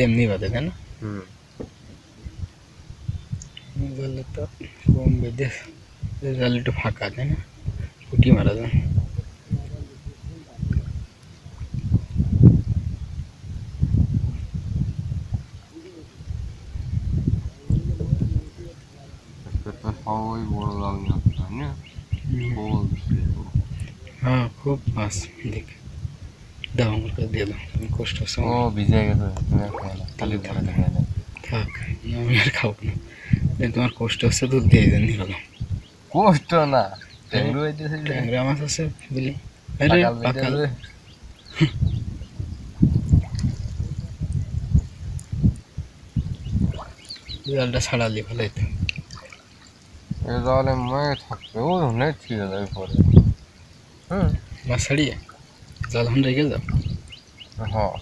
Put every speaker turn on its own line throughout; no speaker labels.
এমনি বাদে তাই না গেলে তো কম বেঁধে জাল একটু ফাঁকা তাই না পুঁটি মারা যায়
সবাই বড় জাল না
হ্যাঁ খুব মাছ দেখ দাও আমার কাছে দিয়ে দাও তুমি কষ্ট হচ্ছে
ও ভিজে গেছে তুমি আর খাই না খালি ধরে দেখে না
থাক আমি আর খাবো না তোমার কষ্ট হচ্ছে দুধ দিয়ে দেন নিলাম
কষ্ট না ট্যাংরা হইতেছে
ট্যাংরা মাছ আছে বুঝলি আরে পাকাল জালটা ছাড়ালি ভালো হইতো
এ জালে ময়ে থাকবে ও অনেক ছিঁড়ে যাবে পরে
মাছ ছাড়িয়ে জাল হন রেখে যাও
হ্যাঁ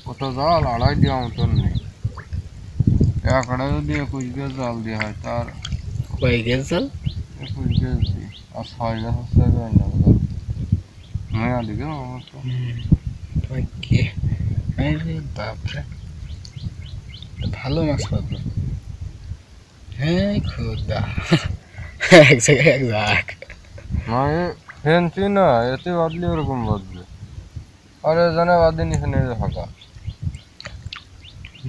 ওটা জাল আড়াই দেওয়া মতন নেই এক আড়াই যদি 21 গেজ জাল দেওয়া হয় তার
কয় গেছ জাল
21 গেজ দিই আর 6 গেজ হচ্ছে না নয়া দিকে আমার তো
কি আরে বাপরে ভালো মাছ পাবো হ্যাঁ খোদা এক জায়গায় এক জাগ
না এ ফেন্সি না এতে বাদলি ওরকম বাদবে আরে জানে বাদে নিচে নেমে ফাঁকা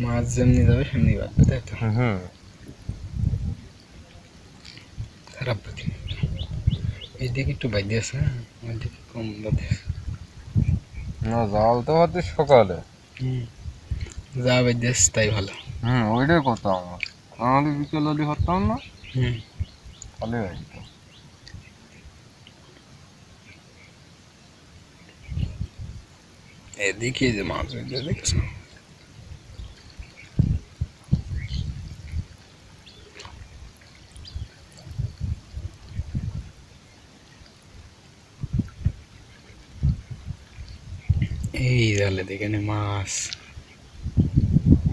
মাছ যেমনি যাবে সেমনি বাঁধবে তাই তো খারাপ বাঁধি এইদিকে একটু বাঁধে আছে ওইদিকে কম বাঁধে
না জাল তো হচ্ছে সকালে
যা বাঁধে আছে তাই ভালো
ওইটাই কথা আমার আমাদের বিকেল যদি হতাম না
হুম
তাহলে হইতো
এদিকে যে মাছ বাঁধে দেখছো এই জালে দেখে মাছ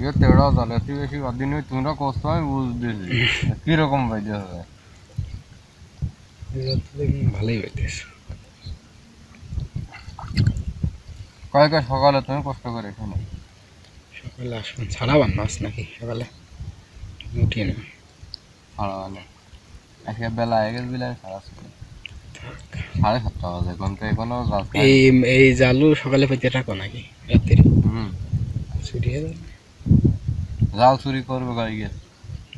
ये तेड़ा झाला ती अशी आधी नाही तुला कोसता ऊस दिली কিরকম বাইদে হবে
ভালোই বাঁধেছে
কালকে সকালে তুমি কষ্ট করে এখানে
সকালে আসবেন ছাড়াবান মাছ নাকি সকালে উঠিয়ে না
ছাড়ালে আজকে বেলা হয়ে গেছে বিলে সাড়ে 7:30 বাজে এখন তো এখনো
এই জালু সকালে পেতে রাখো নাকি রাত্রি চুরি হয়ে যাবে
জাল চুরি করবে গাড়ি গিয়ে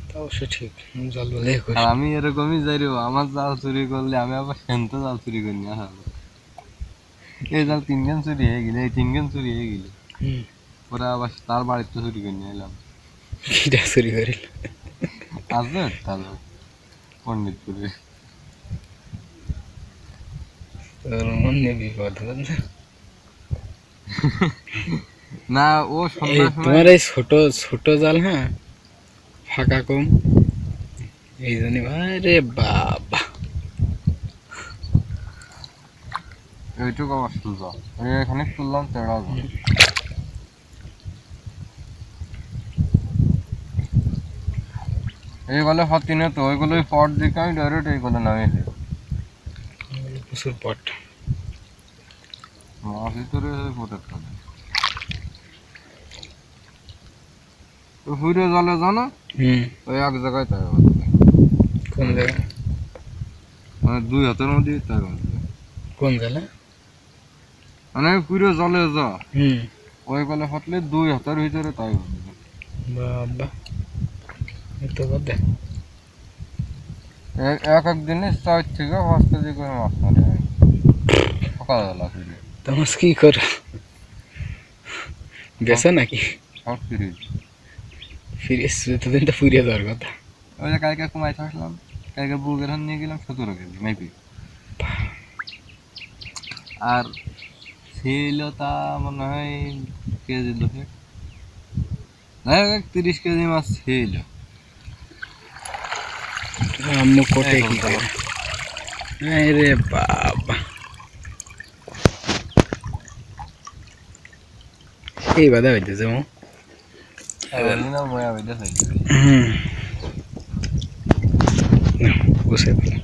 তা অবশ্য ঠিক জাল বলে
আর আমি এরকমই যাই রে আমার জাল চুরি করলে আমি আবার সেন্ট জাল চুরি করি না এই জাল 3 দিন চুরি হয়ে গেলে এই 3 দিন চুরি হয়ে গেলে পরে আবার তার বাড়িতে চুরি করে নিয়ে এলাম
কিটা চুরি করিল
আসবে তাহলে পণ্ডিতপুরে
তোর মনে বিপদ হচ্ছে
না ও
তোমার এই ছোট ছোট জাল হ্যাঁ ফাঁকা কম এই জন্য আরে বাবা
এইটুকু আবার তুললাম এখানে তুললাম তেড়া এইগুলো হতি না তো ওইগুলোই পট দিকে আমি ডাইরেক্ট এইগুলো নামিয়ে
প্রচুর পট
মাছ ভিতরে পটের কাজে হুইরে জালে জানো ওই এক জায়গায় তাই
কোন জায়গায়
মানে 2 হাতের মধ্যে তাই
কোন জালে
মানে হুইরে জালে যা ওই গলে হাঁটলে 2 হাতের ভিতরে তাই
বাবা এতো বাদে
এক দিনে 4 থেকে 5 কেজি করে মাছ মারে সকালবেলা ফিরে
তোমার কি করো বেচা নাকি
শর্ট ফিরিজ
ফিরিস এতদিন তো ফুরিয়ে যাওয়ার কথা
ওই যে কালকে কুমাই আসলাম কালকে বুকের হান নিয়ে গেলাম 17 কেজি মেপি আর ছিল তা মনে হয় কেজি 30 কেজি মাছ ছিল
আম্মু কোটে কি করে আরে বাবা এই বাদা হইতেছে মো
না ময়া বেদে হইছে
গুছিয়ে ফেলে